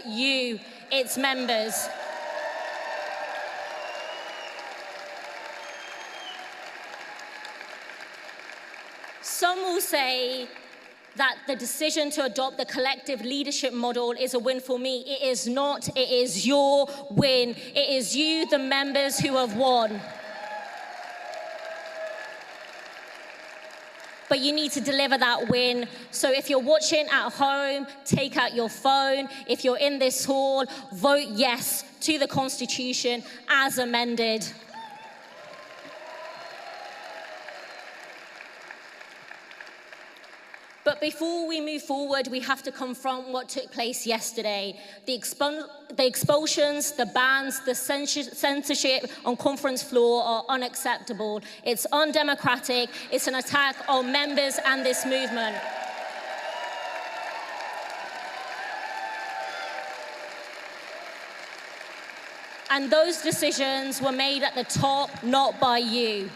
you, its members. Some will say that the decision to adopt the collective leadership model is a win for me. It is not. It is your win. It is you, the members, who have won. But you need to deliver that win. So if you're watching at home, take out your phone. If you're in this hall, vote yes to the Constitution as amended. But before we move forward, we have to confront what took place yesterday. The expulsions, the bans, the censorship on conference floor are unacceptable. It's undemocratic. It's an attack on members and this movement. And those decisions were made at the top, not by you.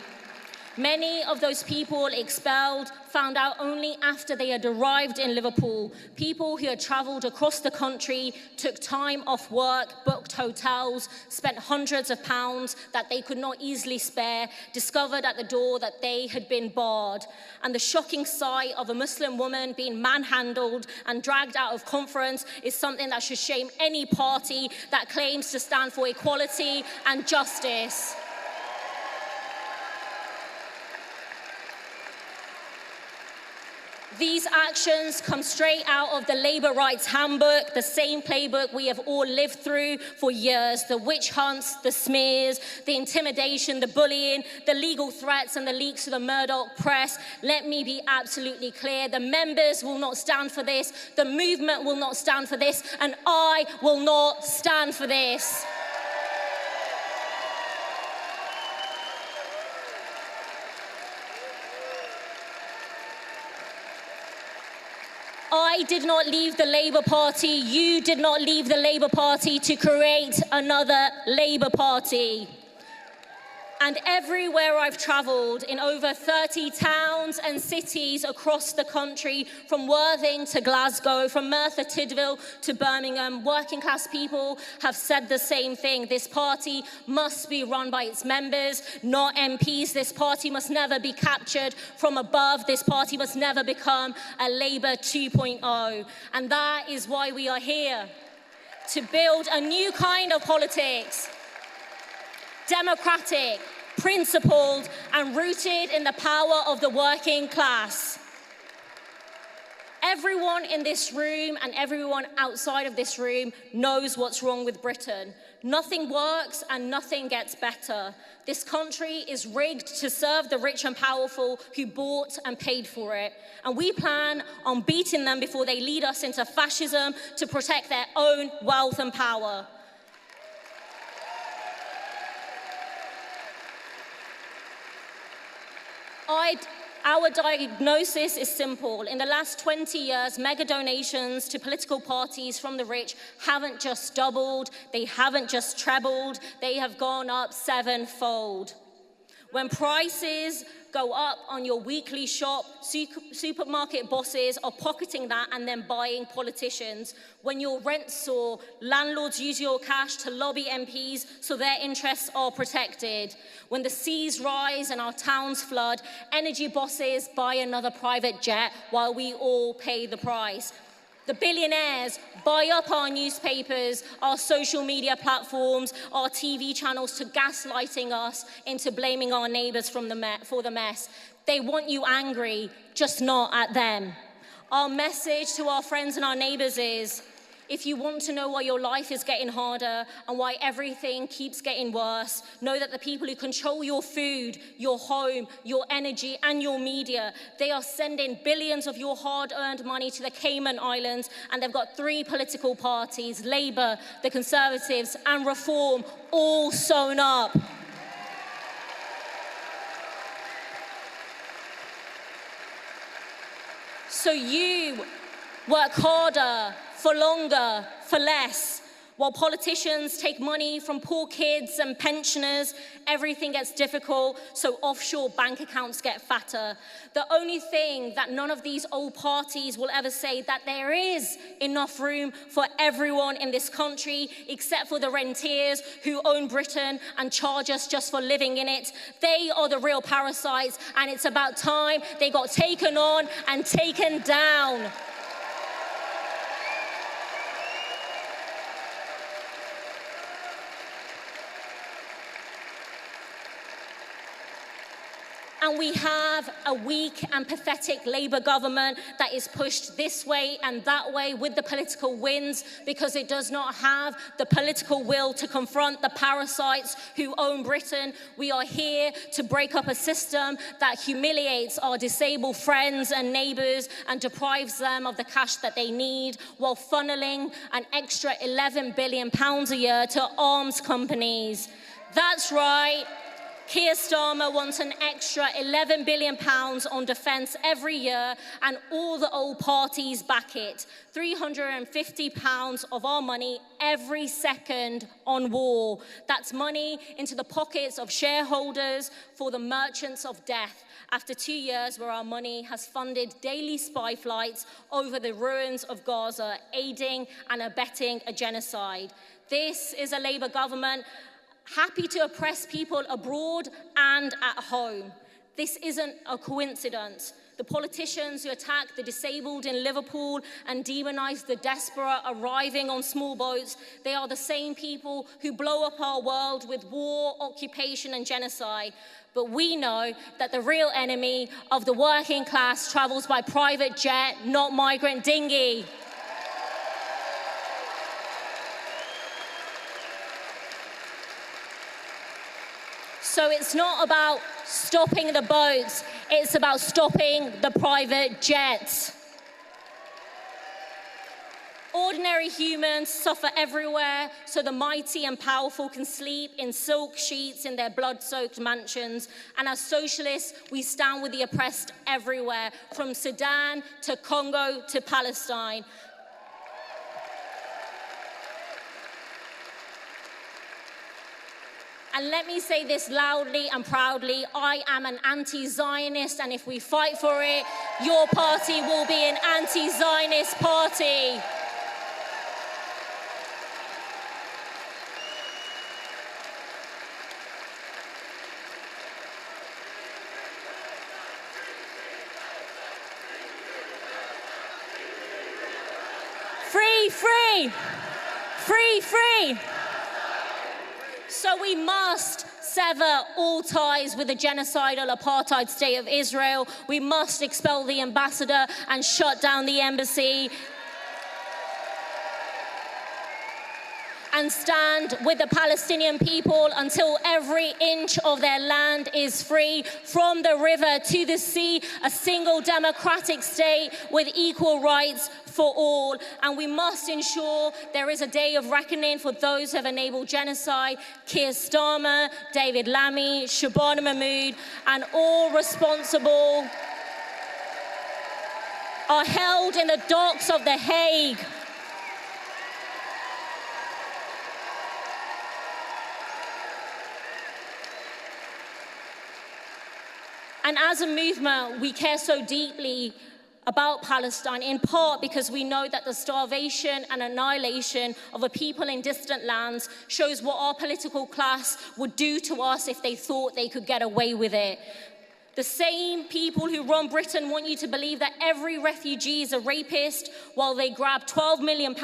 Many of those people expelled found out only after they had arrived in Liverpool. People who had travelled across the country, took time off work, booked hotels, spent hundreds of pounds that they could not easily spare, discovered at the door that they had been barred. And the shocking sight of a Muslim woman being manhandled and dragged out of conference is something that should shame any party that claims to stand for equality and justice. These actions come straight out of the Labour Rights Handbook, the same playbook we have all lived through for years. The witch hunts, the smears, the intimidation, the bullying, the legal threats and the leaks to the Murdoch press. Let me be absolutely clear. The members will not stand for this. The movement will not stand for this. And I will not stand for this. I did not leave the Labour Party, you did not leave the Labour Party to create another Labour Party. And everywhere I've travelled, in over 30 towns and cities across the country, from Worthing to Glasgow, from Merthyr Tydfil to Birmingham, working class people have said the same thing. This party must be run by its members, not MPs. This party must never be captured from above. This party must never become a Labour 2.0. And that is why we are here, to build a new kind of politics. Democratic, principled, and rooted in the power of the working class. Everyone in this room and everyone outside of this room knows what's wrong with Britain. Nothing works and nothing gets better. This country is rigged to serve the rich and powerful who bought and paid for it. And we plan on beating them before they lead us into fascism to protect their own wealth and power. Our diagnosis is simple. In the last 20 years, mega donations to political parties from the rich haven't just doubled, they haven't just trebled, they have gone up 7-fold. When prices go up on your weekly shop, supermarket bosses are pocketing that and then buying politicians. When your rents soar, landlords use your cash to lobby MPs so their interests are protected. When the seas rise and our towns flood, energy bosses buy another private jet while we all pay the price. The billionaires buy up our newspapers, our social media platforms, our TV channels to gaslighting us into blaming our neighbours for the mess. They want you angry, just not at them. Our message to our friends and our neighbours is, if you want to know why your life is getting harder and why everything keeps getting worse, know that the people who control your food, your home, your energy, and your media, they are sending billions of your hard-earned money to the Cayman Islands, and they've got 3 political parties, Labour, the Conservatives, and Reform, all sewn up. So you work harder, for longer, for less. While politicians take money from poor kids and pensioners, everything gets difficult, so offshore bank accounts get fatter. The only thing that none of these old parties will ever say that there is enough room for everyone in this country, except for the rentiers who own Britain and charge us just for living in it. They are the real parasites, and it's about time they got taken on and taken down. And we have a weak and pathetic Labour government that is pushed this way and that way with the political winds because it does not have the political will to confront the parasites who own Britain. We are here to break up a system that humiliates our disabled friends and neighbours and deprives them of the cash that they need, while funneling an extra £11 billion a year to arms companies. That's right. Keir Starmer wants an extra £11 billion on defence every year, and all the old parties back it. £350 of our money every second on war. That's money into the pockets of shareholders for the merchants of death, after 2 years where our money has funded daily spy flights over the ruins of Gaza, aiding and abetting a genocide. This is a Labour government happy to oppress people abroad and at home. This isn't a coincidence. The politicians who attack the disabled in Liverpool and demonize the desperate arriving on small boats, they are the same people who blow up our world with war, occupation, and genocide. But we know that the real enemy of the working class travels by private jet, not migrant dinghy. So it's not about stopping the boats, it's about stopping the private jets. Ordinary humans suffer everywhere, so the mighty and powerful can sleep in silk sheets in their blood-soaked mansions. And as socialists, we stand with the oppressed everywhere, from Sudan to Congo to Palestine. And let me say this loudly and proudly, I am an anti-Zionist, and if we fight for it, your party will be an anti-Zionist party. Free, free, free, free. So we must sever all ties with the genocidal apartheid state of Israel. We must expel the ambassador and shut down the embassy. And stand with the Palestinian people until every inch of their land is free, from the river to the sea, a single democratic state with equal rights for all. And we must ensure there is a day of reckoning for those who have enabled genocide. Keir Starmer, David Lammy, Shabana Mahmood, and all responsible are held in the docks of The Hague. And as a movement, we care so deeply about Palestine, in part because we know that the starvation and annihilation of a people in distant lands shows what our political class would do to us if they thought they could get away with it. The same people who run Britain want you to believe that every refugee is a rapist, while they grab £12 million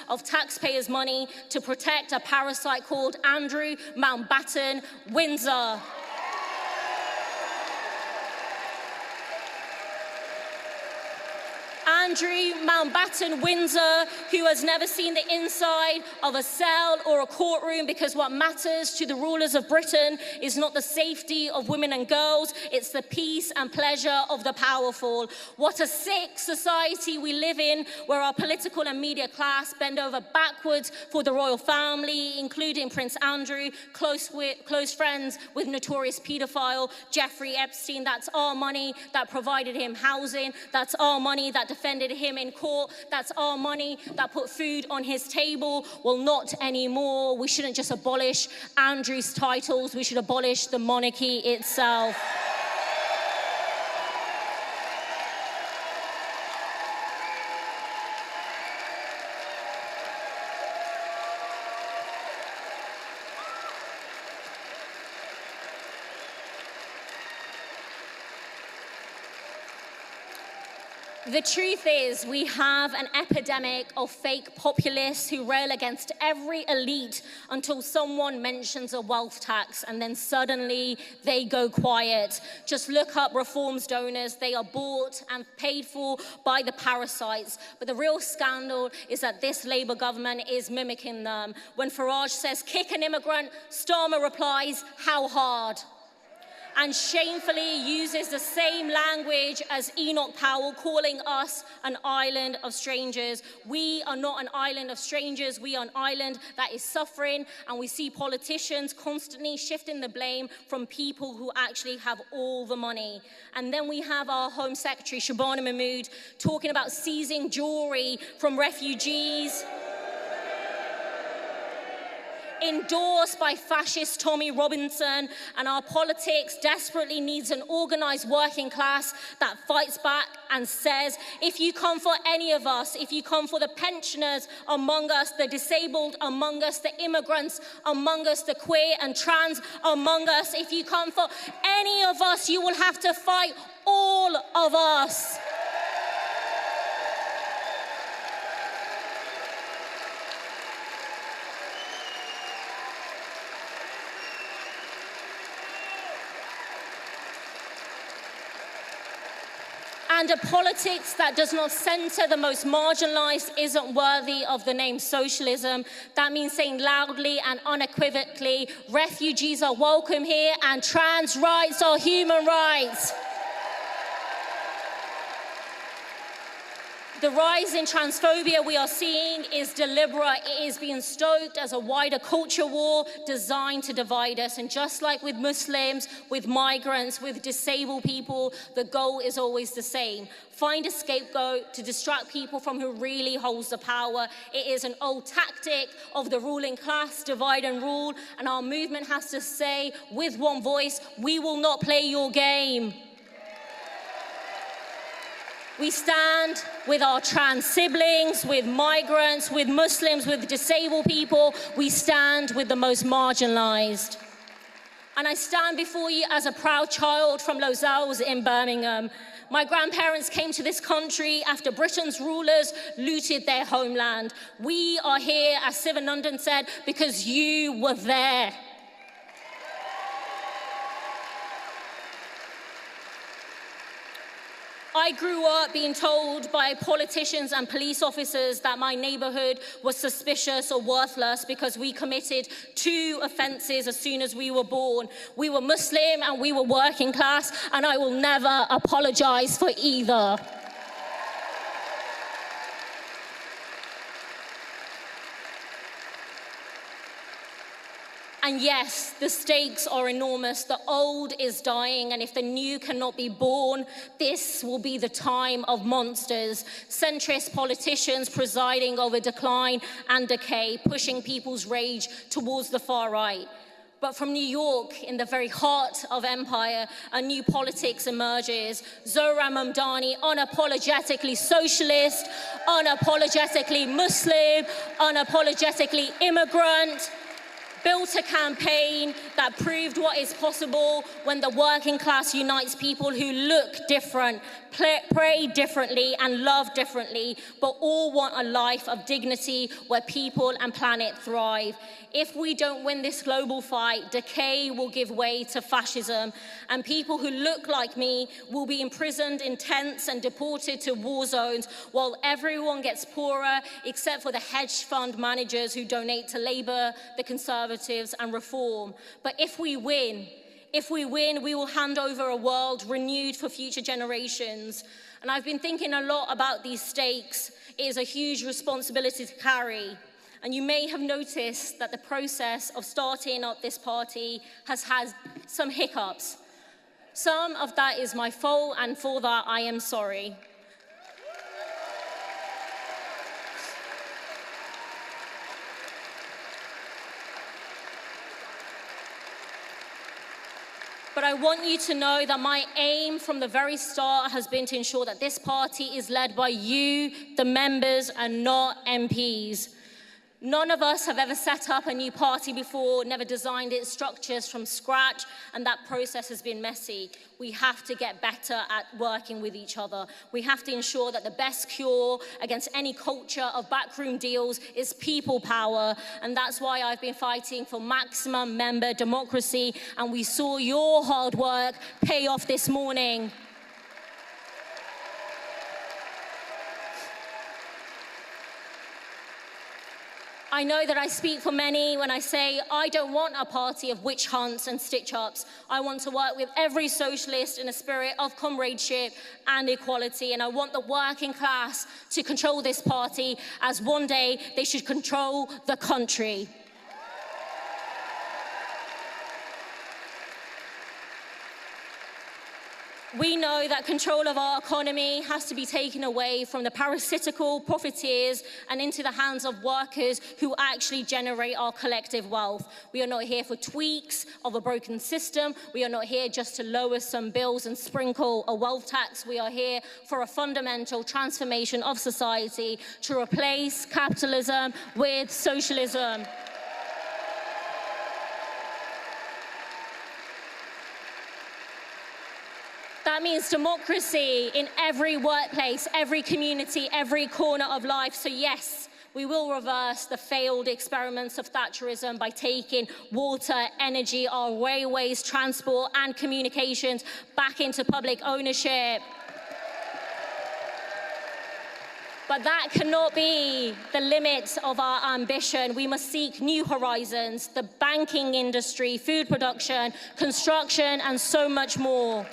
of taxpayers' money to protect a parasite called Andrew Mountbatten Windsor. Andrew Mountbatten Windsor, who has never seen the inside of a cell or a courtroom, because what matters to the rulers of Britain is not the safety of women and girls, it's the peace and pleasure of the powerful. What a sick society we live in, where our political and media class bend over backwards for the royal family, including Prince Andrew, close friends with notorious paedophile Jeffrey Epstein. That's our money that provided him housing. That's our money that defended defended him in court. That's our money that put food on his table. Well, not anymore. We shouldn't just abolish Andrew's titles. We should abolish the monarchy itself. The truth is, we have an epidemic of fake populists who rail against every elite until someone mentions a wealth tax, and then suddenly they go quiet. Just look up reforms donors. They are bought and paid for by the parasites. But the real scandal is that this Labour government is mimicking them. When Farage says, kick an immigrant, Starmer replies, how hard? And shamefully uses the same language as Enoch Powell, calling us an island of strangers. We are not an island of strangers. We are an island that is suffering, and we see politicians constantly shifting the blame from people who actually have all the money. And then we have our Home Secretary, Shabana Mahmood, talking about seizing jewelry from refugees, endorsed by fascist Tommy Robinson. And our politics desperately needs an organized working class that fights back and says, if you come for any of us, if you come for the pensioners among us, the disabled among us, the immigrants among us, the queer and trans among us, if you come for any of us, you will have to fight all of us. And a politics that does not center the most marginalized isn't worthy of the name socialism. That means saying loudly and unequivocally, refugees are welcome here and trans rights are human rights. The rise in transphobia we are seeing is deliberate. It is being stoked as a wider culture war designed to divide us. And just like with Muslims, with migrants, with disabled people, the goal is always the same. Find a scapegoat to distract people from who really holds the power. It is an old tactic of the ruling class, divide and rule. And our movement has to say with one voice, we will not play your game. We stand with our trans siblings, with migrants, with Muslims, with disabled people. We stand with the most marginalized. And I stand before you as a proud child from Lozells in Birmingham. My grandparents came to this country after Britain's rulers looted their homeland. We are here, as Sivan London said, because you were there. I grew up being told by politicians and police officers that my neighborhood was suspicious or worthless because we committed 2 offenses as soon as we were born. We were Muslim and we were working class, and I will never apologize for either. And yes, the stakes are enormous. The old is dying, and if the new cannot be born, this will be the time of monsters. Centrist politicians presiding over decline and decay, pushing people's rage towards the far right. But from New York, in the very heart of empire, a new politics emerges. Zohran Mamdani, unapologetically socialist, unapologetically Muslim, unapologetically immigrant, built a campaign that proved what is possible when the working class unites people who look different, pray differently, and love differently, but all want a life of dignity where people and planet thrive. If we don't win this global fight, decay will give way to fascism, and people who look like me will be imprisoned in tents and deported to war zones, while everyone gets poorer except for the hedge fund managers who donate to Labour, the Conservatives, and Reform. But if we win, we will hand over a world renewed for future generations. And I've been thinking a lot about these stakes. It is a huge responsibility to carry. And you may have noticed that the process of starting up this party has had some hiccups. Some of that is my fault, and for that I am sorry. But I want you to know that my aim from the very start has been to ensure that this party is led by you, the members, and not MPs. None of us have ever set up a new party before, never designed its structures from scratch, and that process has been messy. We have to get better at working with each other. We have to ensure that the best cure against any culture of backroom deals is people power, and that's why I've been fighting for maximum member democracy, and we saw your hard work pay off this morning. I know that I speak for many when I say I don't want a party of witch hunts and stitch-ups. I want to work with every socialist in a spirit of comradeship and equality, and I want the working class to control this party, as one day they should control the country. We know that control of our economy has to be taken away from the parasitical profiteers and into the hands of workers who actually generate our collective wealth. We are not here for tweaks of a broken system. We are not here just to lower some bills and sprinkle a wealth tax. We are here for a fundamental transformation of society to replace capitalism with socialism. That means democracy in every workplace, every community, every corner of life. So yes, we will reverse the failed experiments of Thatcherism by taking water, energy, our railways, transport, and communications back into public ownership. But that cannot be the limit of our ambition. We must seek new horizons, the banking industry, food production, construction, and so much more.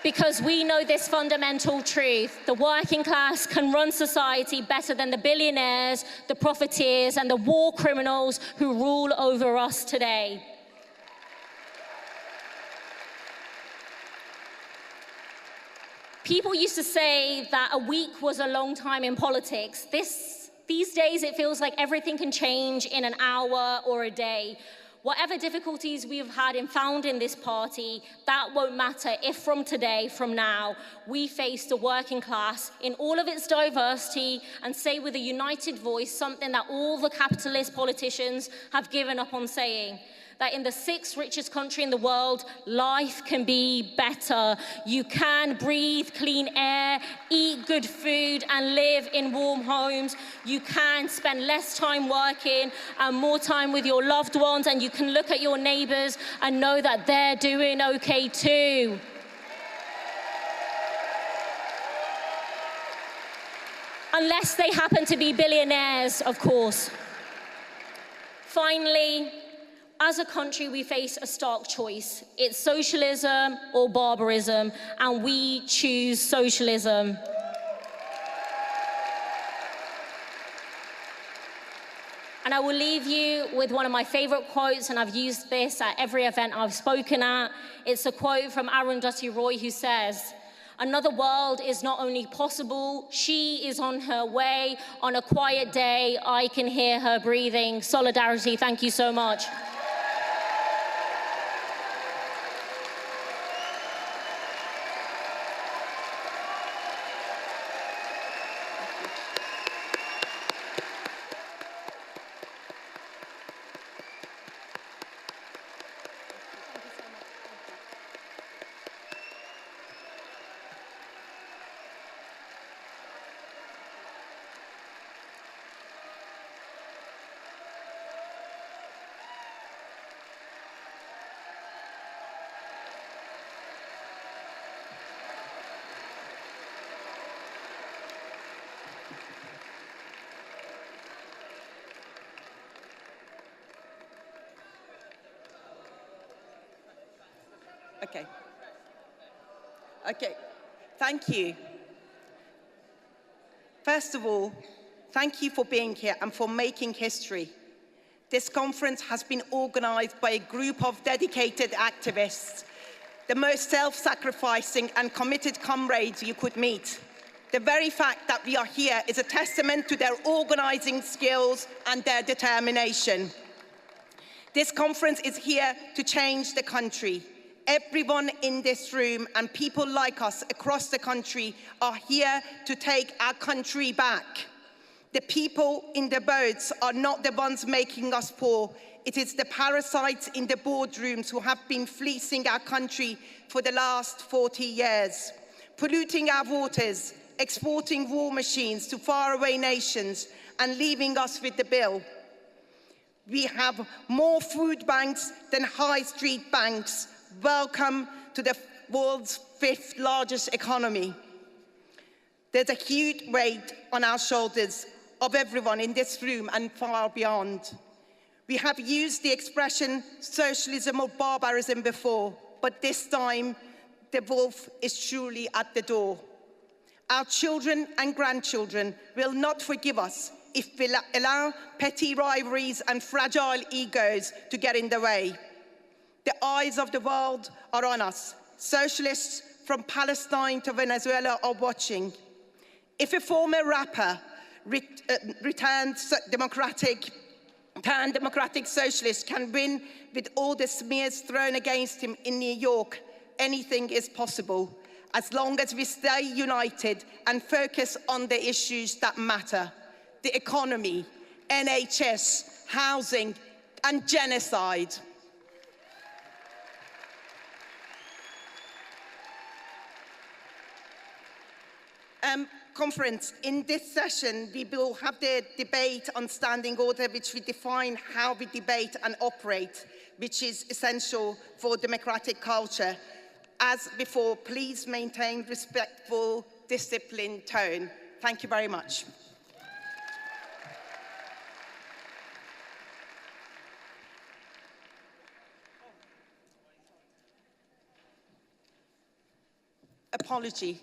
Because we know this fundamental truth: the working class can run society better than the billionaires, the profiteers, and the war criminals who rule over us today. People used to say that a week was a long time in politics. These days, it feels like everything can change in an hour or a day. Whatever difficulties we've had in founding this party, that won't matter if from today, from now, we face the working class in all of its diversity and say with a united voice something that all the capitalist politicians have given up on saying: that in the 6th richest country in the world, life can be better. You can breathe clean air, eat good food, and live in warm homes. You can spend less time working and more time with your loved ones, and you can look at your neighbors and know that they're doing okay too. Unless they happen to be billionaires, of course. Finally, as a country, we face a stark choice. It's socialism or barbarism, and we choose socialism. And I will leave you with one of my favorite quotes, and I've used this at every event I've spoken at. It's a quote from Arundhati Roy, who says, "Another world is not only possible, she is on her way. On a quiet day, I can hear her breathing." Solidarity, thank you so much. Okay, thank you. First of all, thank you for being here and for making history. This conference has been organized by a group of dedicated activists, the most self-sacrificing and committed comrades you could meet. The very fact that we are here is a testament to their organizing skills and their determination. This conference is here to change the country. Everyone in this room and people like us across the country are here to take our country back. The people in the boats are not the ones making us poor. It is the parasites in the boardrooms who have been fleecing our country for the last 40 years, polluting our waters, exporting war machines to faraway nations, and leaving us with the bill. We have more food banks than high street banks. Welcome to the world's 5th largest economy. There's a huge weight on our shoulders of everyone in this room and far beyond. We have used the expression socialism or barbarism before, but this time the wolf is truly at the door. Our children and grandchildren will not forgive us if we allow petty rivalries and fragile egos to get in the way. The eyes of the world are on us. Socialists from Palestine to Venezuela are watching. If a former rapper turned democratic socialist can win with all the smears thrown against him in New York, anything is possible, as long as we stay united and focus on the issues that matter: the economy, NHS, housing, and genocide. Conference, in this session, we will have the debate on standing order, which will define how we debate and operate, which is essential for democratic culture. As before, please maintain respectful, disciplined tone. Thank you very much. Apology.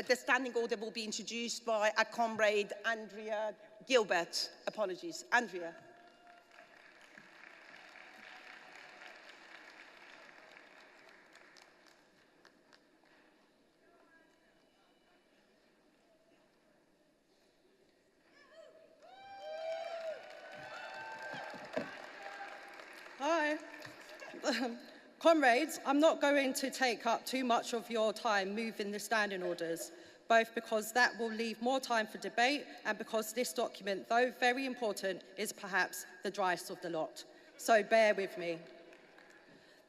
The standing order will be introduced by our comrade Andrea Gilbert. Apologies. Andrea. Hi. Comrades, I'm not going to take up too much of your time moving the standing orders, both because that will leave more time for debate and because this document, though very important, is perhaps the driest of the lot. So bear with me.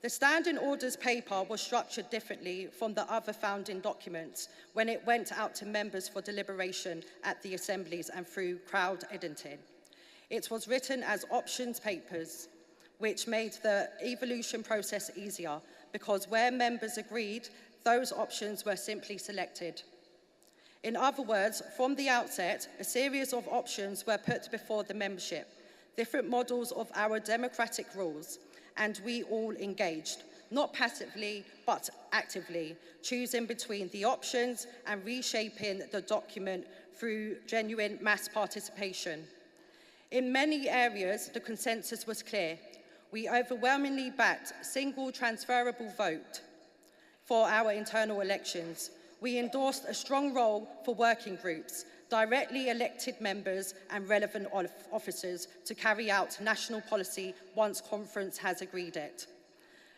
The standing orders paper was structured differently from the other founding documents when it went out to members for deliberation at the assemblies and through crowd editing. It was written as options papers, which made the evolution process easier because where members agreed, those options were simply selected. In other words, from the outset, a series of options were put before the membership, different models of our democratic rules, and we all engaged, not passively, but actively, choosing between the options and reshaping the document through genuine mass participation. In many areas, the consensus was clear. We overwhelmingly backed single transferable vote for our internal elections. We endorsed a strong role for working groups, directly elected members and relevant officers to carry out national policy once conference has agreed it.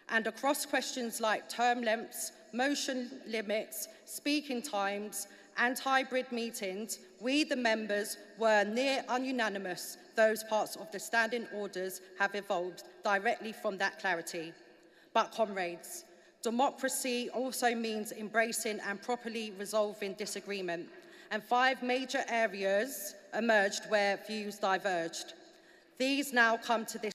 And across questions like term lengths, motion limits, speaking times, and hybrid meetings, we, the members, were near ununanimous. Those parts of the standing orders have evolved directly from that clarity. But comrades, democracy also means embracing and properly resolving disagreement. And 5 major areas emerged where views diverged. These now come to this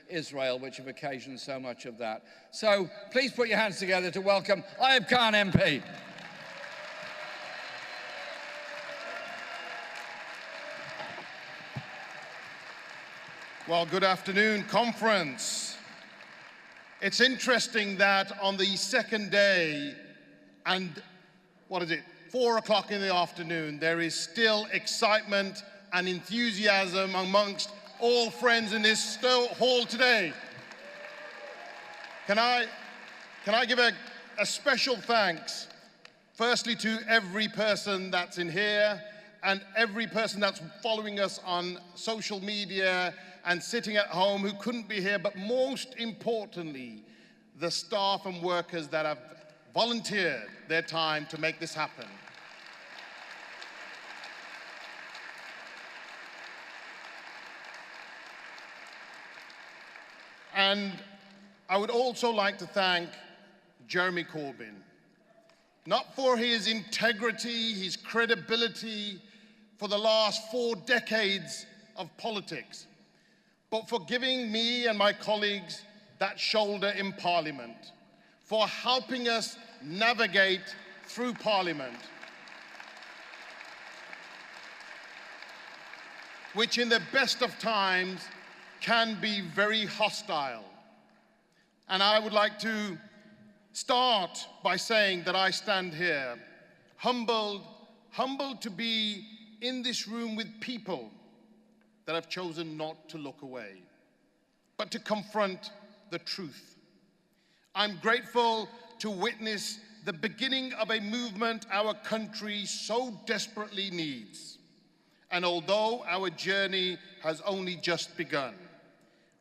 Israel, which have occasioned so much of that. So please put your hands together to welcome Ayub Khan MP. Well, good afternoon, conference. It's interesting that on the second day, and 4 o'clock in the afternoon, there is still excitement and enthusiasm amongst all friends in this hall today. Can I give a special thanks, firstly to every person that's in here and every person that's following us on social media and sitting at home who couldn't be here, but most importantly, the staff and workers that have volunteered their time to make this happen. And I would also like to thank Jeremy Corbyn, not for his integrity, his credibility for the last 4 decades of politics, but for giving me and my colleagues that shoulder in Parliament, for helping us navigate through Parliament, which in the best of times can be very hostile. And I would like to start by saying that I stand here humbled to be in this room with people that have chosen not to look away, but to confront the truth. I'm grateful to witness the beginning of a movement our country so desperately needs. And although our journey has only just begun,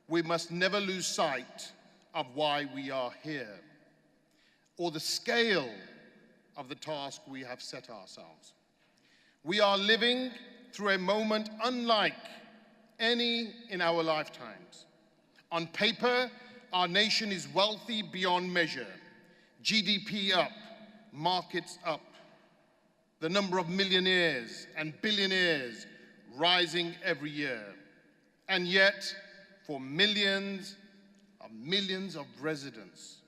we must never lose sight of why we are here, or the scale of the task we have set ourselves. We are living through a moment unlike any in our lifetimes. On paper, our nation is wealthy beyond measure. GDP up, markets up. The number of millionaires and billionaires rising every year. And yet, for millions of residents,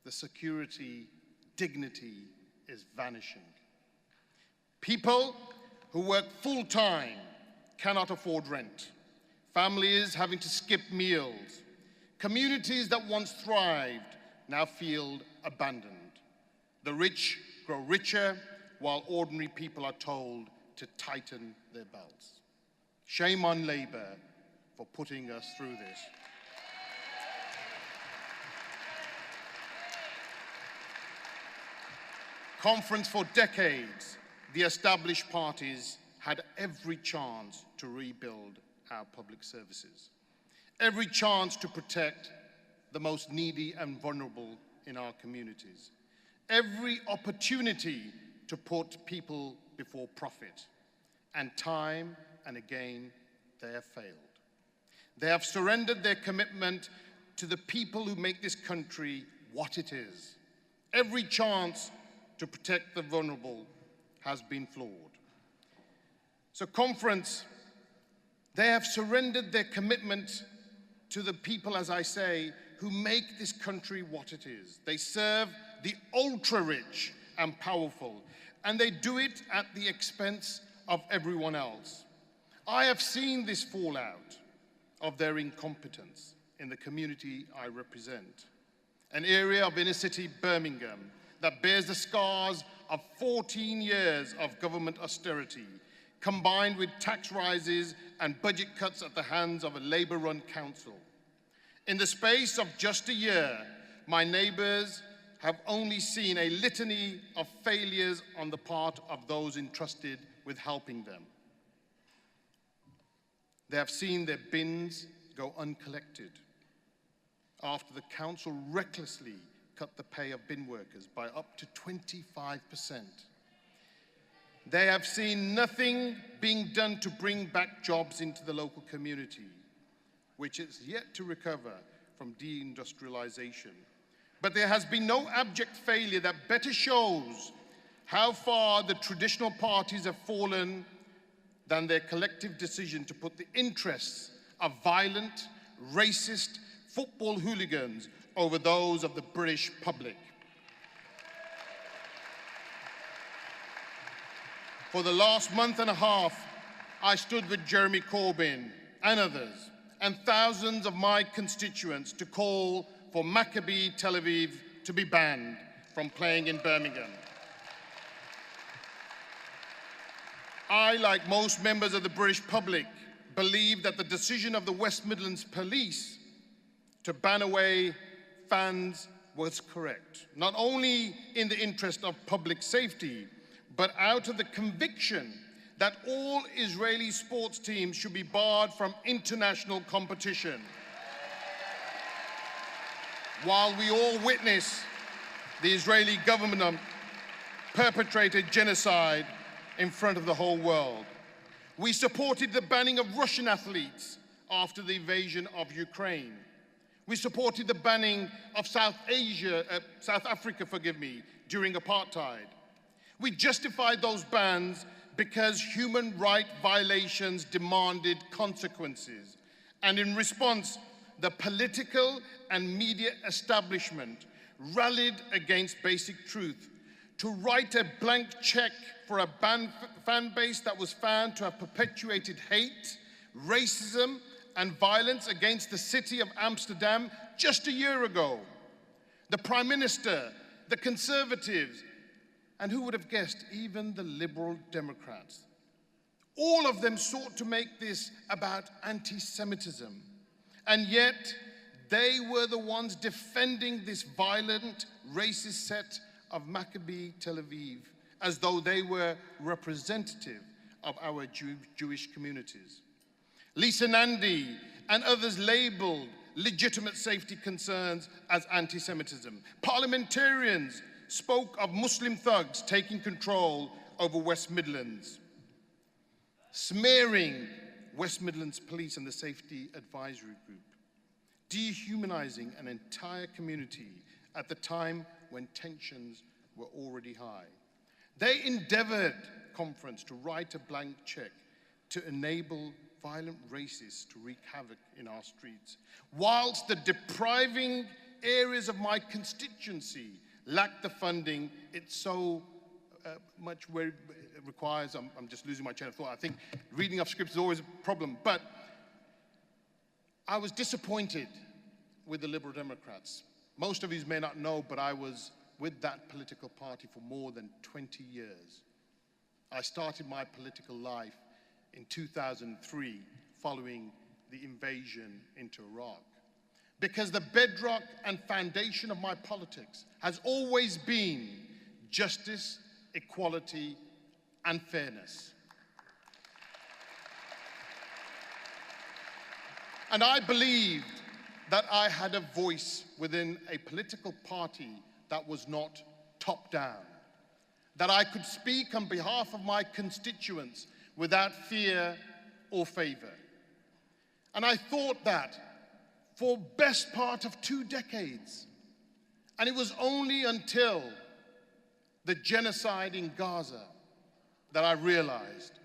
the security, dignity is vanishing. People who work full-time cannot afford rent. Families having to skip meals. Communities that once thrived now feel abandoned. The rich grow richer while ordinary people are told to tighten their belts. Shame on Labour for putting us through this. Conference, for decades, the established parties had every chance to rebuild our public services, every chance to protect the most needy and vulnerable in our communities, every opportunity to put people before profit, and time and again they have failed. They have surrendered their commitment to the people who make this country what it is. Every chance to protect the vulnerable has been flawed. So, conference, they have surrendered their commitment to the people, as I say, who make this country what it is. They serve the ultra-rich and powerful, and they do it at the expense of everyone else. I have seen this fallout of their incompetence in the community I represent, an area of inner-city Birmingham that bears the scars of 14 years of government austerity, combined with tax rises and budget cuts at the hands of a Labour-run council. In the space of just a year, my neighbours have only seen a litany of failures on the part of those entrusted with helping them. They have seen their bins go uncollected after the council recklessly cut the pay of bin workers by up to 25%. They have seen nothing being done to bring back jobs into the local community, which is yet to recover from deindustrialization. But there has been no abject failure that better shows how far the traditional parties have fallen than their collective decision to put the interests of violent, racist football hooligans over those of the British public. For the last month and a half, I stood with Jeremy Corbyn and others, and thousands of my constituents to call for Maccabi Tel Aviv to be banned from playing in Birmingham. I, like most members of the British public, believe that the decision of the West Midlands Police to ban away fans was correct, not only in the interest of public safety, but out of the conviction that all Israeli sports teams should be barred from international competition. While we all witness the Israeli government perpetrated genocide in front of the whole world. We supported the banning of Russian athletes after the invasion of Ukraine. We supported the banning of South Africa, during apartheid. We justified those bans because human rights violations demanded consequences. And in response, the political and media establishment rallied against basic truth to write a blank check for a fan base that was found to have perpetuated hate, racism, and violence against the city of Amsterdam just a year ago. The Prime Minister, the Conservatives, and who would have guessed, even the Liberal Democrats. All of them sought to make this about anti-Semitism, and yet they were the ones defending this violent, racist set of Maccabi Tel Aviv as though they were representative of our Jewish communities. Lisa Nandy and others labeled legitimate safety concerns as anti-Semitism. Parliamentarians spoke of Muslim thugs taking control over West Midlands, smearing West Midlands Police and the Safety Advisory Group, dehumanizing an entire community at the time when tensions were already high. They endeavored, conference, to write a blank check to enable violent racists to wreak havoc in our streets, whilst the depriving areas of my constituency lack the funding it so much requires. I'm just losing my train of thought. I think reading off scripts is always a problem, but I was disappointed with the Liberal Democrats. Most of you may not know, but I was with that political party for more than 20 years. I started my political life in 2003 following the invasion into Iraq. Because the bedrock and foundation of my politics has always been justice, equality, and fairness. And I believed that I had a voice within a political party that was not top-down, that I could speak on behalf of my constituents without fear or favor. And I thought that for best part of 2 decades. And it was only until the genocide in Gaza that I realized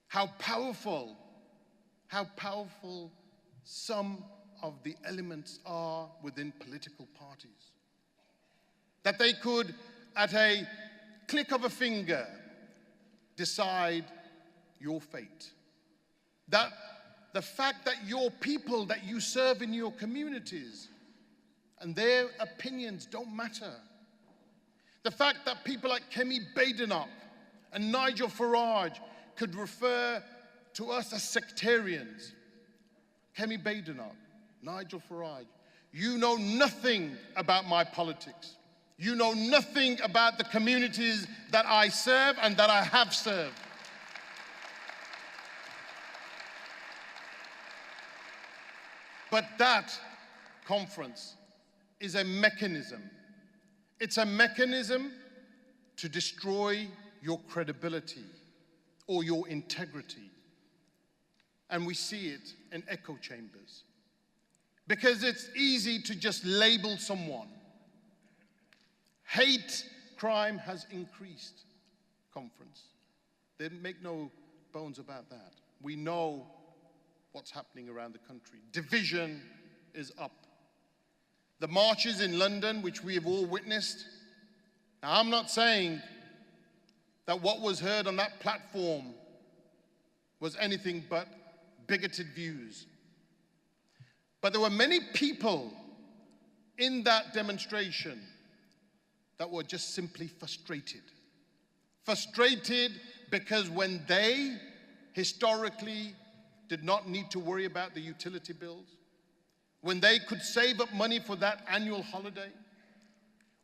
how powerful some of the elements are within political parties. That they could, at a click of a finger, decide your fate. That the fact that your people that you serve in your communities and their opinions don't matter. The fact that people like Kemi Badenoch and Nigel Farage could refer to us as sectarians. Kemi Badenoch, Nigel Farage, you know nothing about my politics. You know nothing about the communities that I serve and that I have served. But that conference is a mechanism. It's a mechanism to destroy your credibility or your integrity. And we see it in echo chambers. Because it's easy to just label someone. Hate crime has increased, conference. They make no bones about that. We know what's happening around the country. Division is up. The marches in London, which we have all witnessed. Now, I'm not saying that what was heard on that platform was anything but bigoted views. But there were many people in that demonstration that were just simply frustrated. Frustrated because when they historically did not need to worry about the utility bills, when they could save up money for that annual holiday,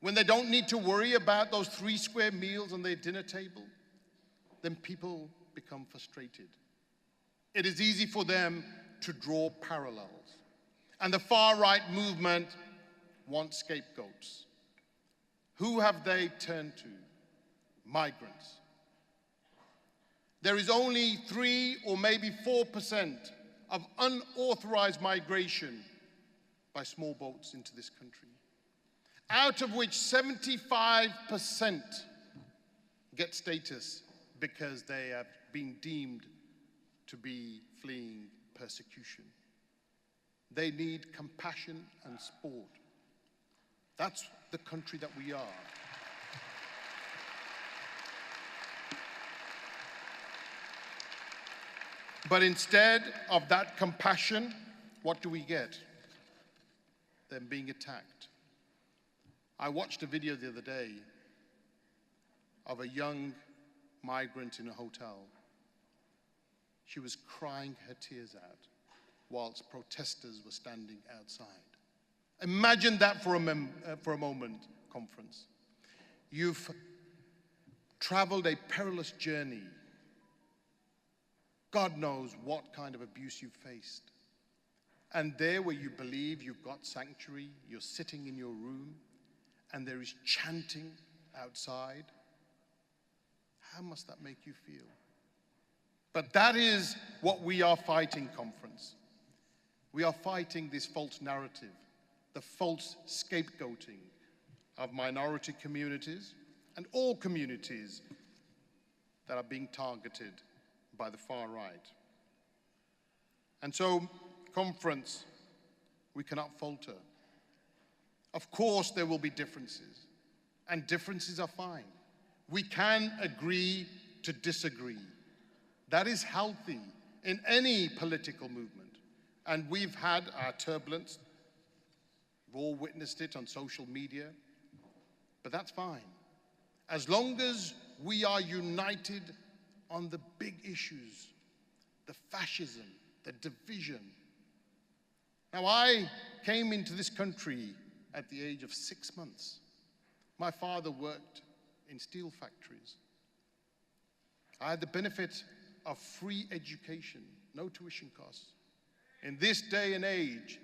when they don't need to worry about those 3 square meals on their dinner table, then people become frustrated. It is easy for them to draw parallels. And the far-right movement wants scapegoats. Who have they turned to? Migrants. There is only 3 or maybe 4% of unauthorized migration by small boats into this country, out of which 75% get status because they have been deemed to be fleeing persecution. They need compassion and support. That's the country that we are. But instead of that compassion, what do we get? Them being attacked. I watched a video the other day of a young migrant in a hotel. She was crying her tears out whilst protesters were standing outside. Imagine that for a moment, conference. You've traveled a perilous journey. God knows what kind of abuse you've faced. And there where you believe you've got sanctuary, you're sitting in your room, and there is chanting outside. How must that make you feel? But that is what we are fighting, conference. We are fighting this false narrative, the false scapegoating of minority communities and all communities that are being targeted by the far right. And so, conference, we cannot falter. Of course, there will be differences, and differences are fine. We can agree to disagree. That is healthy in any political movement. And we've had our turbulence. We've all witnessed it on social media. But that's fine. As long as we are united on the big issues, the fascism, the division. Now, I came into this country at the age of 6 months. My father worked in steel factories. I had the benefit of free education, no tuition costs. In this day and age,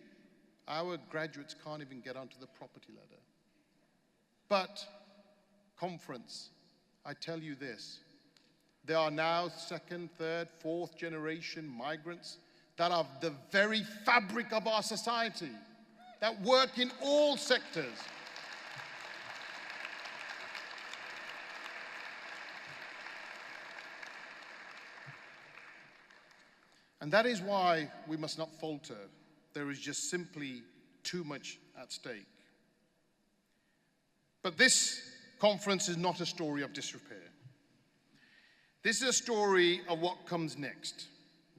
our graduates can't even get onto the property ladder. But, conference, I tell you this, there are now 2nd, 3rd, 4th generation migrants that are the very fabric of our society, that work in all sectors. And that is why we must not falter. There is just simply too much at stake. But this conference is not a story of disrepair. This is a story of what comes next,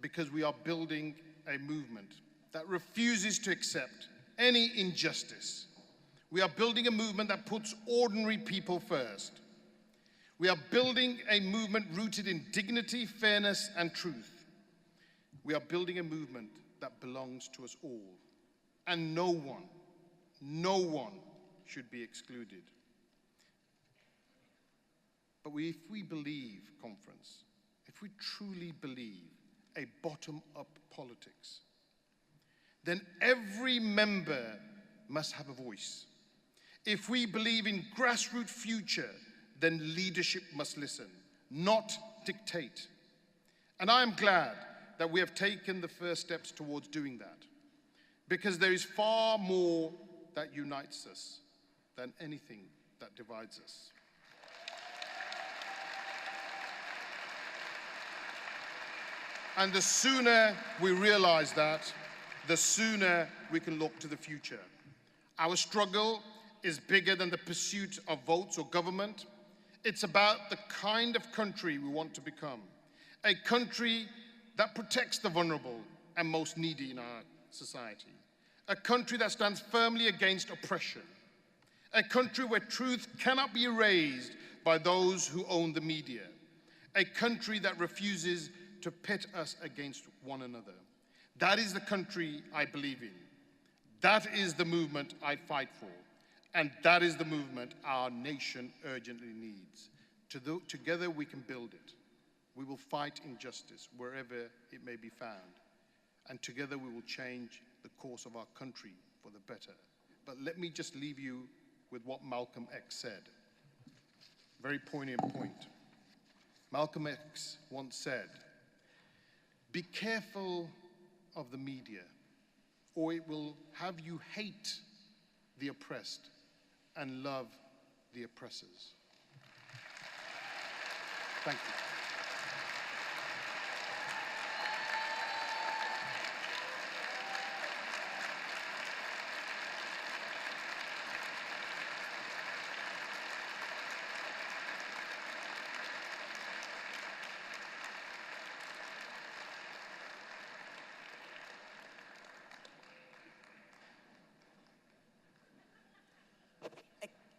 because we are building a movement that refuses to accept any injustice. We are building a movement that puts ordinary people first. We are building a movement rooted in dignity, fairness, and truth. We are building a movement that belongs to us all, and no one should be excluded. But if we believe, conference, if we truly believe a bottom-up politics, then every member must have a voice. If we believe in grassroots future, then leadership must listen, not dictate. And I am glad that we have taken the first steps towards doing that, because there is far more that unites us than anything that divides us. And the sooner we realize that, the sooner we can look to the future. Our struggle is bigger than the pursuit of votes or government. It's about the kind of country we want to become. A country that protects the vulnerable and most needy in our society. A country that stands firmly against oppression. A country where truth cannot be erased by those who own the media. A country that refuses to pit us against one another. That is the country I believe in. That is the movement I fight for. And that is the movement our nation urgently needs. Together we can build it. We will fight injustice wherever it may be found. And together we will change the course of our country for the better. But let me just leave you with what Malcolm X said. Very poignant point. Malcolm X once said, "Be careful of the media, or it will have you hate the oppressed and love the oppressors." Thank you.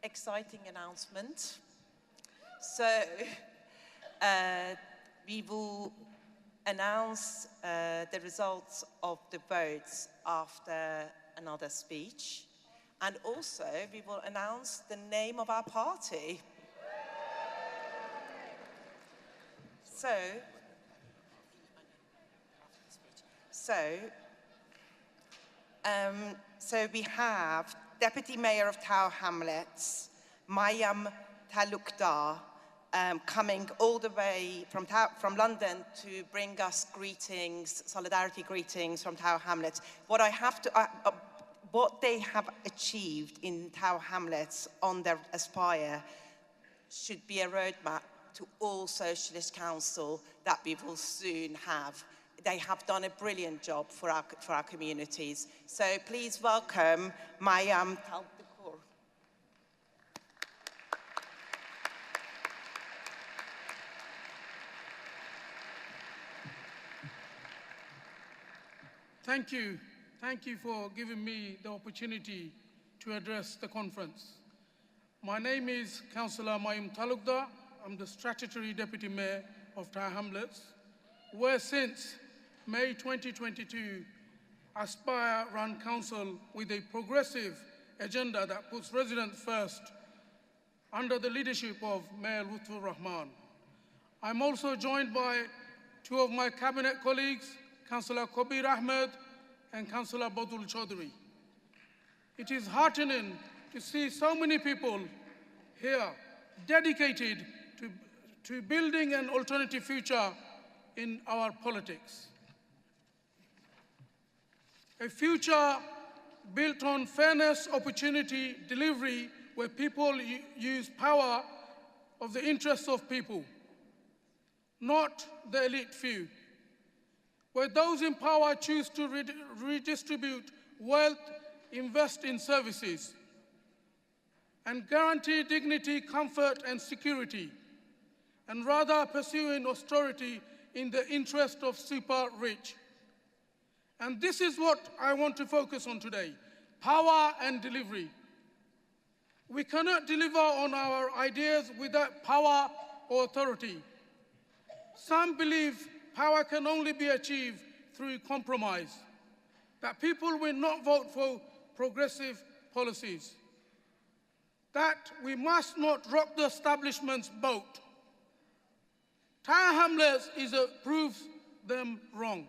Exciting announcement. So we will announce the results of the votes after another speech. And also we will announce the name of our party. So we have Deputy Mayor of Tower Hamlets, Mayam Talukdar, coming all the way from London to bring us greetings, solidarity greetings from Tower Hamlets. What they have achieved in Tower Hamlets on their Aspire should be a roadmap to all socialist council that we will soon have. They have done a brilliant job for our communities. So please welcome Mayam Talukdar. Thank you. Thank you for giving me the opportunity to address the conference. My name is Councillor Mayam Talukdar. I'm the Statutory Deputy Mayor of Tower Hamlets, where since May 2022, Aspire run council with a progressive agenda that puts residents first under the leadership of Mayor Lutfur Rahman. I'm also joined by two of my cabinet colleagues, Councillor Corbyn Ahmed and Councillor Badul Chaudhry. It is heartening to see so many people here dedicated to building an alternative future in our politics. A future built on fairness, opportunity, delivery, where people use power of the interests of people, not the elite few. Where those in power choose to redistribute wealth, invest in services, and guarantee dignity, comfort, and security, and rather pursuing austerity in the interest of super rich. And this is what I want to focus on today: power and delivery. We cannot deliver on our ideas without power or authority. Some believe power can only be achieved through compromise, that people will not vote for progressive policies, that we must not rock the establishment's boat. Tower Hamlets proves them wrong.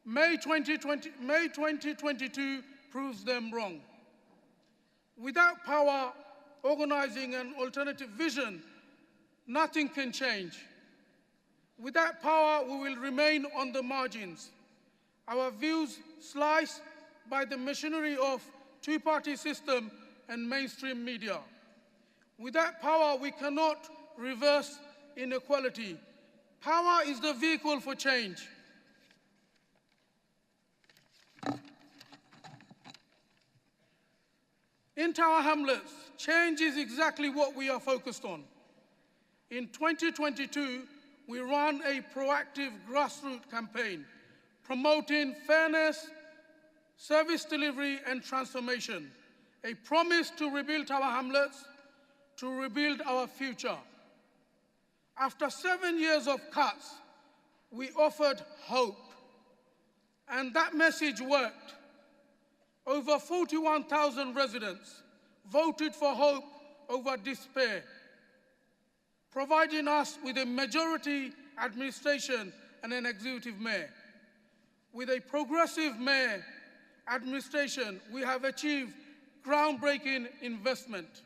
May 2022 proves them wrong. Without power, organizing, and alternative vision, nothing can change. Without power, we will remain on the margins, our views sliced by the machinery of two-party system and mainstream media. Without power, we cannot reverse inequality. Power is the vehicle for change. In Tower Hamlets, change is exactly what we are focused on. In 2022, we ran a proactive grassroots campaign promoting fairness, service delivery, and transformation, a promise to rebuild Tower Hamlets, to rebuild our future. After 7 years of cuts, we offered hope, and that message worked. Over 41,000 residents voted for hope over despair, providing us with a majority administration and an executive mayor. With a progressive mayor administration, we have achieved groundbreaking investment.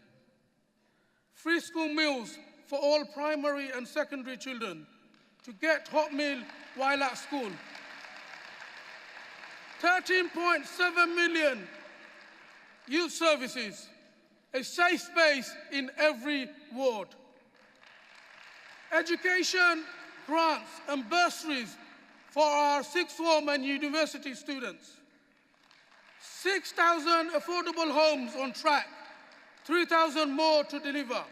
Free school meals for all primary and secondary children to get hot meal while at school. 13.7 million youth services, a safe space in every ward. Education grants and bursaries for our sixth form and university students. 6,000 affordable homes on track, 3,000 more to deliver.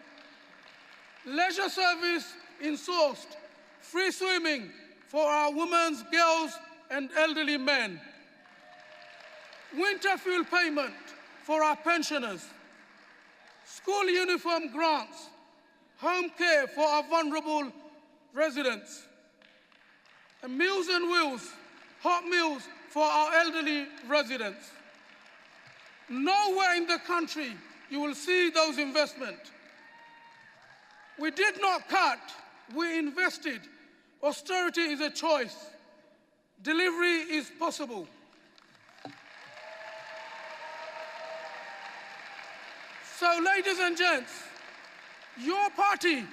Leisure service insourced, free swimming for our women, girls, and elderly men. Winter fuel payment for our pensioners. School uniform grants, home care for our vulnerable residents. And Meals on Wheels, hot meals for our elderly residents. Nowhere in the country you will see those investments. We did not cut, we invested. Austerity is a choice. Delivery is possible. So, ladies and gents, your party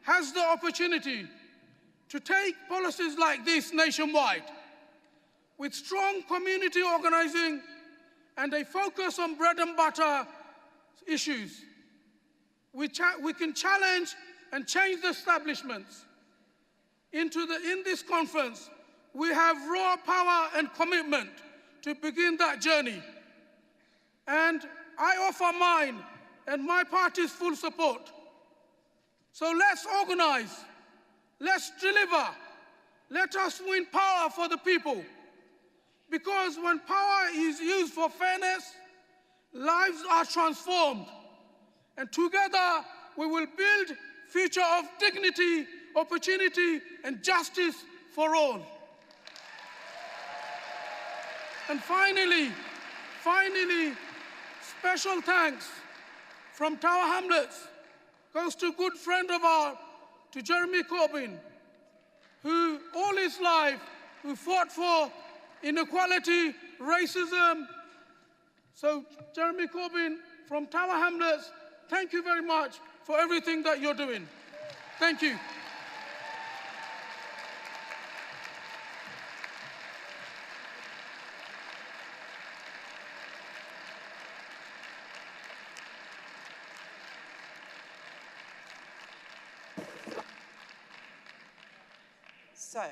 has the opportunity to take policies like this nationwide. With strong community organizing and a focus on bread and butter issues, we can challenge and change the establishments. In this conference, we have raw power and commitment to begin that journey. And I offer mine and my party's full support. So let's organize, let's deliver, let us win power for the people. Because when power is used for fairness, lives are transformed. And together we will build a future of dignity, opportunity, and justice for all. And finally, special thanks from Tower Hamlets goes to a good friend of ours, to Jeremy Corbyn, who all his life, who fought for inequality, racism. So Jeremy Corbyn from Tower Hamlets, thank you very much for everything that you're doing. Thank you. So,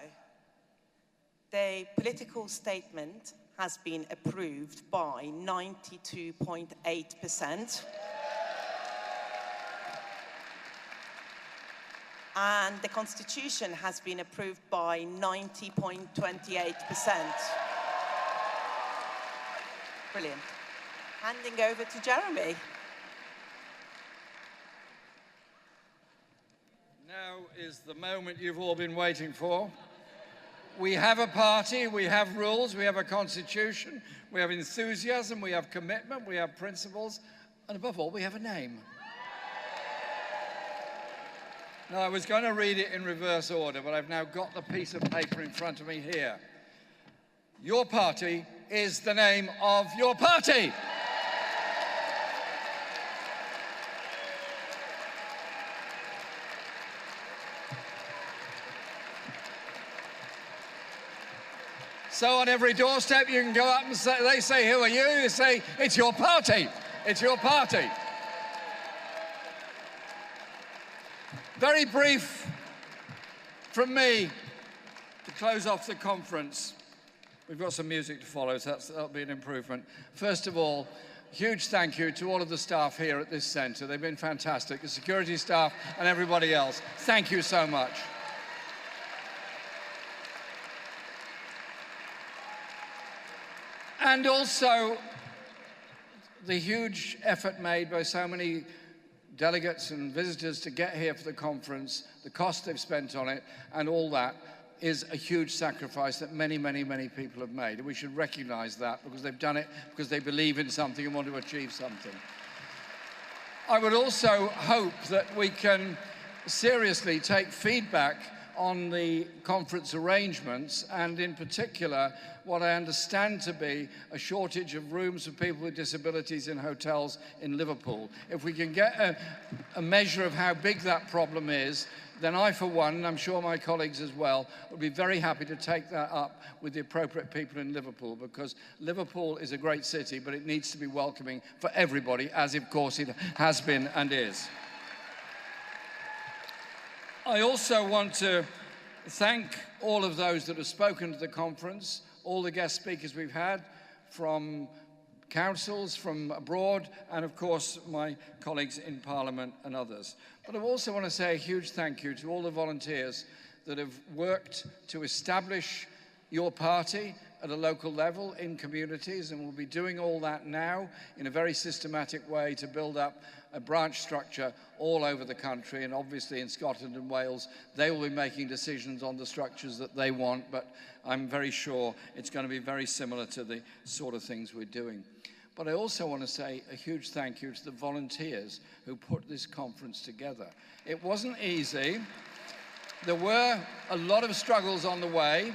the political statement has been approved by 92.8%. And the Constitution has been approved by 90.28%. Brilliant. Handing over to Jeremy. Now is the moment you've all been waiting for. We have a party, we have rules, we have a constitution, we have enthusiasm, we have commitment, we have principles, and above all, we have a name. Now, I was going to read it in reverse order, but I've now got the piece of paper in front of me here. Your party is the name of your party. So on every doorstep you can go up and say, they say, who are you? You say, it's your party. It's your party. Very brief from me to close off the conference. We've got some music to follow, so that'll be an improvement. First of all, huge thank you to all of the staff here at this centre. They've been fantastic, the security staff and everybody else. Thank you so much. And also, the huge effort made by so many delegates and visitors to get here for the conference, the cost they've spent on it, and all that is a huge sacrifice that many, many, many people have made. And we should recognise that because they've done it because they believe in something and want to achieve something. I would also hope that we can seriously take feedback on the conference arrangements, and in particular what I understand to be a shortage of rooms for people with disabilities in hotels in Liverpool. If we can get a measure of how big that problem is, then I, for one, and I'm sure my colleagues as well, would be very happy to take that up with the appropriate people in Liverpool, because Liverpool is a great city, but it needs to be welcoming for everybody, as of course it has been and is. I also want to thank all of those that have spoken to the conference, all the guest speakers we've had from councils, from abroad, and of course my colleagues in Parliament and others. But I also want to say a huge thank you to all the volunteers that have worked to establish your party at a local level in communities, and will be doing all that now in a very systematic way to build up a branch structure all over the country. And obviously in Scotland and Wales, they will be making decisions on the structures that they want, but I'm very sure it's going to be very similar to the sort of things we're doing. But I also want to say a huge thank you to the volunteers who put this conference together. It wasn't easy. There were a lot of struggles on the way,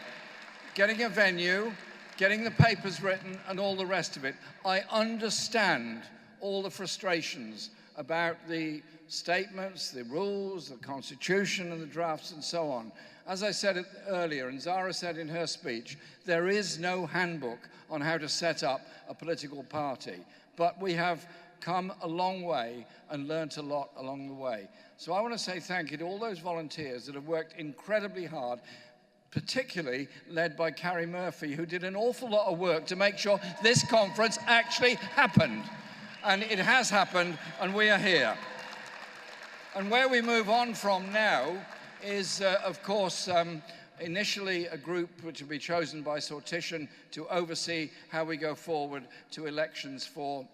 getting a venue, getting the papers written, and all the rest of it. I understand all the frustrations about the statements, the rules, the constitution, and the drafts, and so on. As I said earlier, and Zara said in her speech, there is no handbook on how to set up a political party. But we have come a long way and learnt a lot along the way. So I want to say thank you to all those volunteers that have worked incredibly hard, particularly led by Carrie Murphy, who did an awful lot of work to make sure this conference actually happened. And it has happened, and we are here. And where we move on from now is, of course, initially a group which will be chosen by Sortition to oversee how we go forward to elections for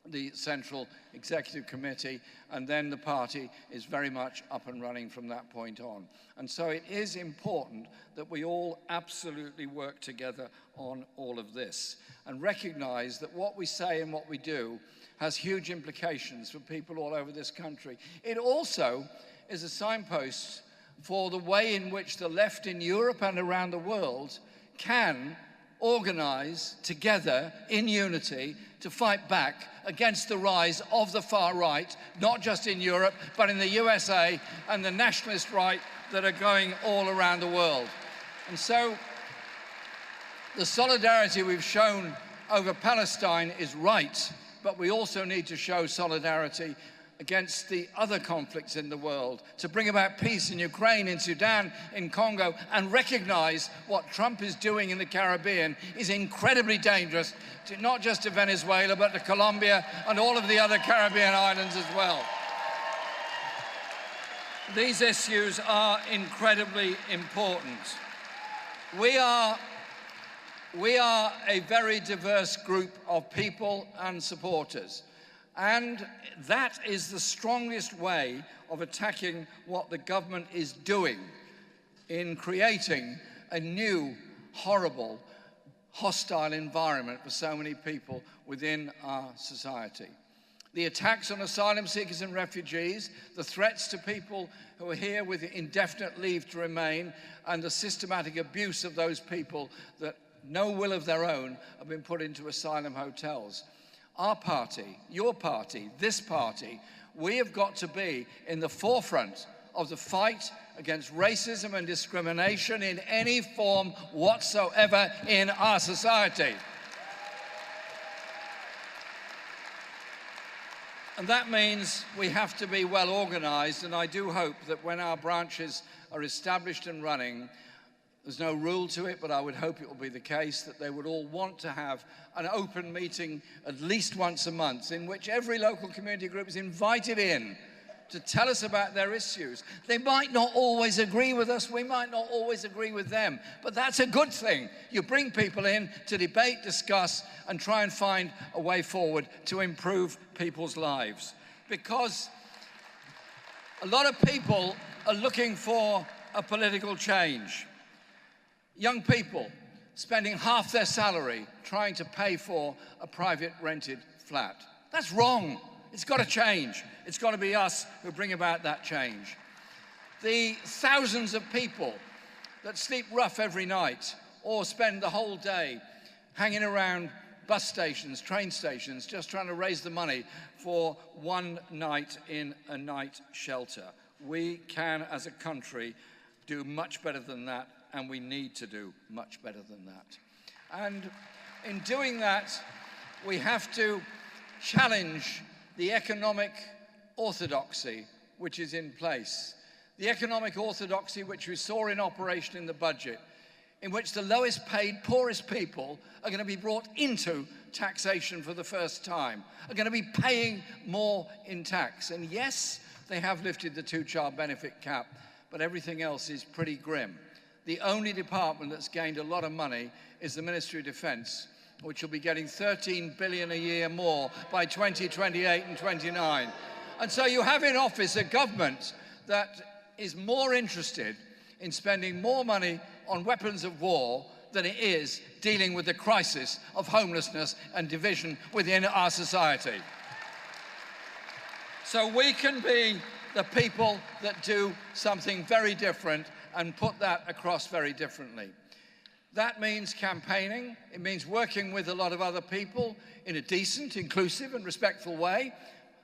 the Central Executive Committee, and then the party is very much up and running from that point on. And so it is important that we all absolutely work together on all of this and recognise that what we say and what we do has huge implications for people all over this country. It also is a signpost for the way in which the left in Europe and around the world can organise together in unity to fight back against the rise of the far right, not just in Europe, but in the USA and the nationalist right that are going all around the world. And so the solidarity we've shown over Palestine is right, but we also need to show solidarity against the other conflicts in the world, to bring about peace in Ukraine, in Sudan, in Congo, and recognise what Trump is doing in the Caribbean is incredibly dangerous, not just to Venezuela, but to Colombia and all of the other Caribbean islands as well. These issues are incredibly important. We are a very diverse group of people and supporters. And that is the strongest way of attacking what the government is doing in creating a new, horrible, hostile environment for so many people within our society. The attacks on asylum seekers and refugees, the threats to people who are here with indefinite leave to remain, and the systematic abuse of those people that no will of their own have been put into asylum hotels. Our party, your party, this party, we have got to be in the forefront of the fight against racism and discrimination in any form whatsoever in our society. And that means we have to be well organised, and I do hope that when our branches are established and running, There's no rule to it, but I would hope it will be the case that they would all want to have an open meeting at least once a month in which every local community group is invited in to tell us about their issues. They might not always agree with us, we might not always agree with them, but that's a good thing. You bring people in to debate, discuss, and try and find a way forward to improve people's lives. Because a lot of people are looking for a political change. Young people spending half their salary trying to pay for a private rented flat. That's wrong. It's got to change. It's got to be us who bring about that change. The thousands of people that sleep rough every night or spend the whole day hanging around bus stations, train stations, just trying to raise the money for one night in a night shelter. We can, as a country, do much better than that, and we need to do much better than that. And in doing that, we have to challenge the economic orthodoxy which is in place. The economic orthodoxy which we saw in operation in the budget, in which the lowest paid, poorest people are going to be brought into taxation for the first time, are going to be paying more in tax. And yes, they have lifted the two-child benefit cap, but everything else is pretty grim. The only department that's gained a lot of money is the Ministry of Defence, which will be getting 13 billion a year more by 2028 and 29. And so you have in office a government that is more interested in spending more money on weapons of war than it is dealing with the crisis of homelessness and division within our society. So we can be the people that do something very different and put that across very differently. That means campaigning. It means working with a lot of other people in a decent, inclusive and respectful way.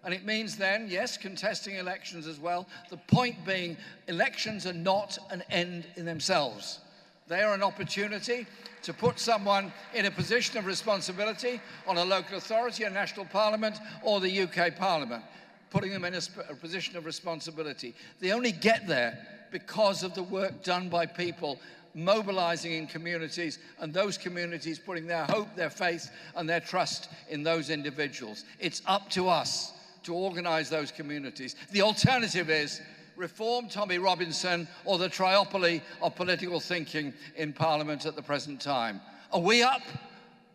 And it means then, yes, contesting elections as well. The point being, elections are not an end in themselves. They are an opportunity to put someone in a position of responsibility on a local authority, a national parliament, or the UK Parliament, putting them in a position of responsibility. They only get there because of the work done by people mobilizing in communities, and those communities putting their hope, their faith, and their trust in those individuals. It's up to us to organize those communities. The alternative is reform Tommy Robinson or the triopoly of political thinking in Parliament at the present time. Are we up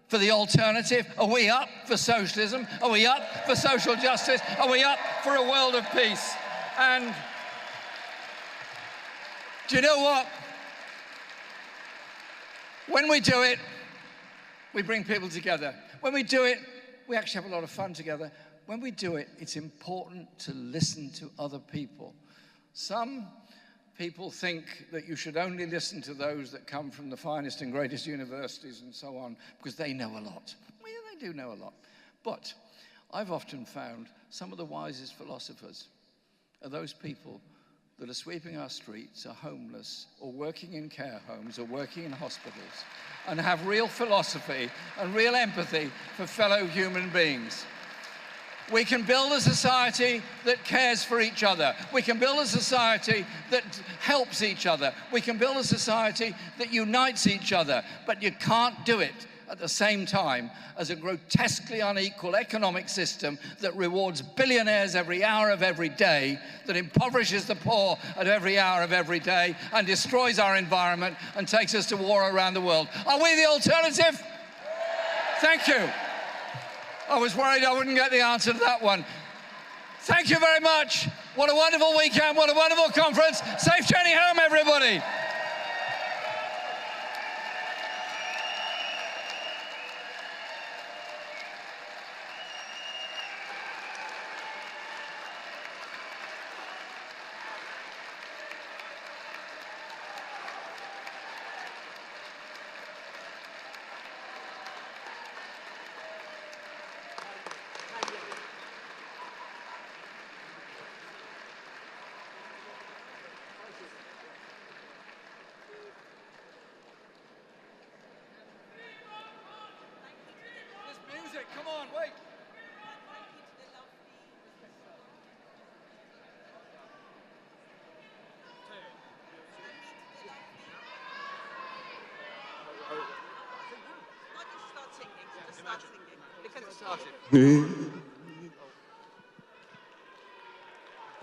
for the alternative? Are we up for socialism? Are we up for social justice? Are we up for a world of peace? And do you know what? When we do it, we bring people together. When we do it, we actually have a lot of fun together. When we do it, it's important to listen to other people. Some people think that you should only listen to those that come from the finest and greatest universities and so on, because they know a lot. Well, yeah, they do know a lot. But I've often found some of the wisest philosophers are those people that are sweeping our streets, are homeless, or working in care homes, or working in hospitals, and have real philosophy and real empathy for fellow human beings. We can build a society that cares for each other. We can build a society that helps each other. We can build a society that unites each other, but you can't do it at the same time as a grotesquely unequal economic system that rewards billionaires every hour of every day, that impoverishes the poor at every hour of every day, and destroys our environment and takes us to war around the world. Are we the alternative? Thank you. I was worried I wouldn't get the answer to that one. Thank you very much. What a wonderful weekend. What a wonderful conference. Safe journey home, everybody.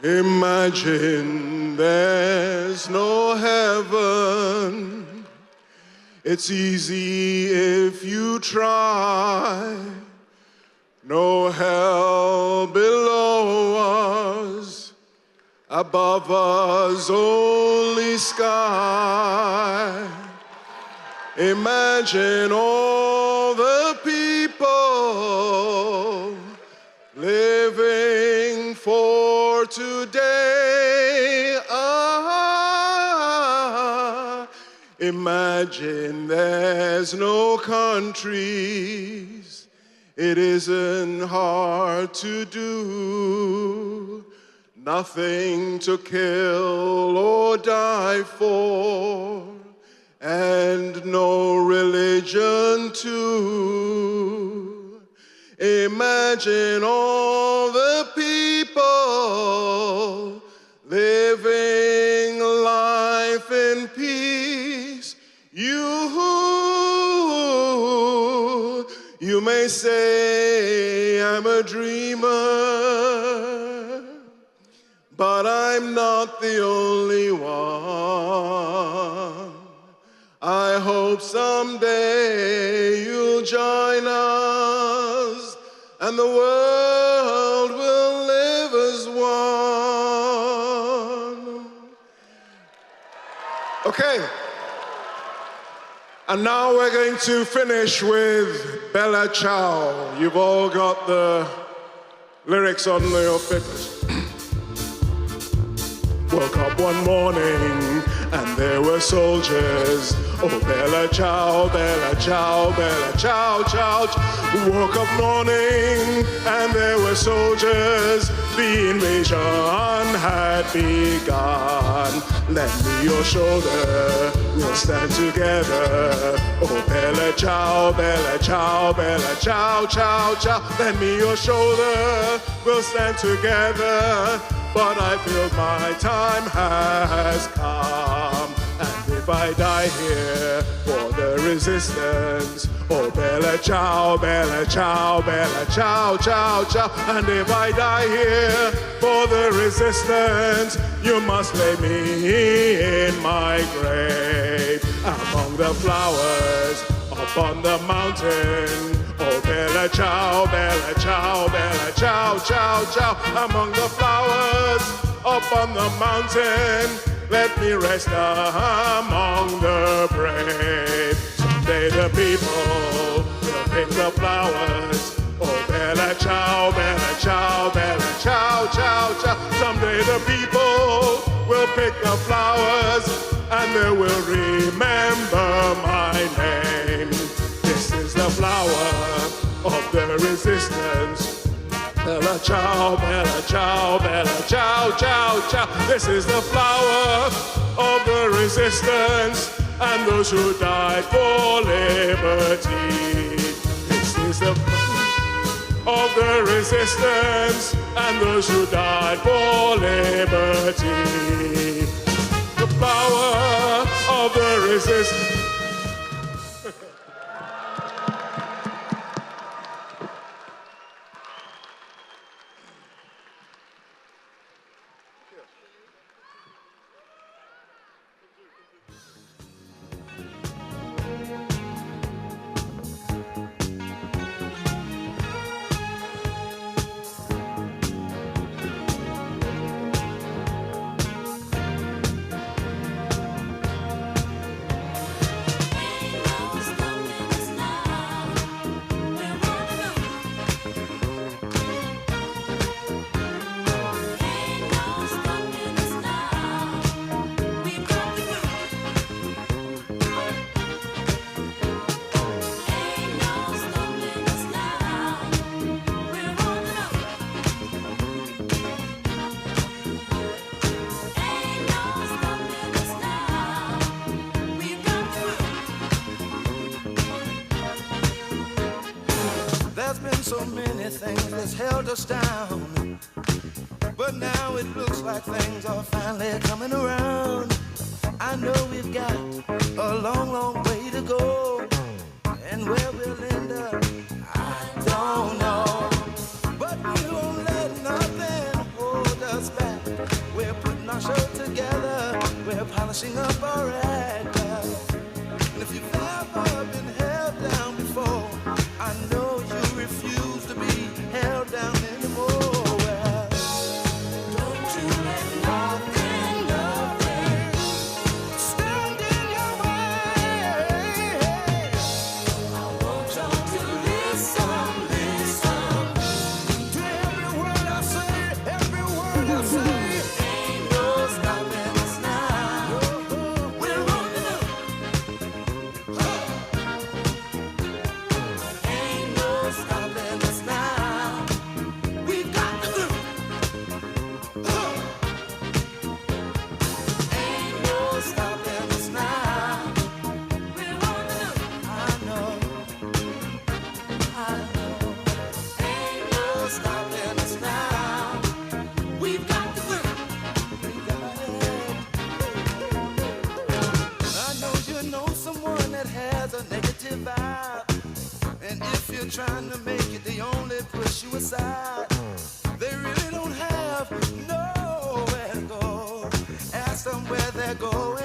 Imagine there's no heaven. It's easy if you try. No hell below us, above us only sky. Imagine all the people living for today. Imagine there's no countries. It isn't hard to do. Nothing to kill or die for, and no religion too. Imagine all the people living life in peace. You may say I'm a dreamer, but I'm not the only one. I hope someday you'll join us and the world will live as one. Okay. And now we're going to finish with Bella Ciao. You've all got the lyrics on your papers. Woke up one morning and there were soldiers. Oh, Bella Ciao, Bella Ciao, Bella Ciao, Ciao. Woke up morning and there were soldiers. The invasion had begun. Lend me your shoulder, we'll stand together. Oh, Bella Ciao, Bella Ciao, Bella Ciao, Ciao, Ciao. Lend me your shoulder, we'll stand together. But I feel my time has come. And if I die here for the resistance, oh, Bella Ciao, Bella Ciao, Bella Ciao, Ciao, Ciao. And if I die here for the resistance, you must lay me in my grave among the flowers up on the mountain. Oh, Bella Ciao, Bella Ciao, Bella Ciao, Ciao, Ciao. Among the flowers up on the mountain, let me rest among the brave. Someday the people will pick the flowers. Oh, Bella Ciao, Bella Ciao, Bella Ciao, Ciao, Ciao. Someday the people will pick the flowers and they will remember my name. This is the flower of the resistance. Bella Ciao, Bella Ciao, Bella Ciao, Ciao, Ciao. This is the flower of the resistance and those who died for liberty. This is the of the resistance and those who died for liberty. The flower of the resistance. So many things that's held us down, but now it looks like things are finally coming around. I know we've got a long, long way to go, and where we'll end up, polishing up our act. And if you've ever been held down before, I know you refuse to be held down anymore. Well, don't you let nothing stand in your way. I want y'all to listen to every word I say, every word I say. Ain't no stopping us now. We're on the move. Ain't no stopping us now. We've got the groove. Ain't no stopping us now. We're on the move. I know. Ain't no stopping us now. We've got the groove. We got it. I know you know someone that has a negative vibe. And if you're trying to make it, they only push you aside. They really don't have nowhere to go. Ask them where they're going.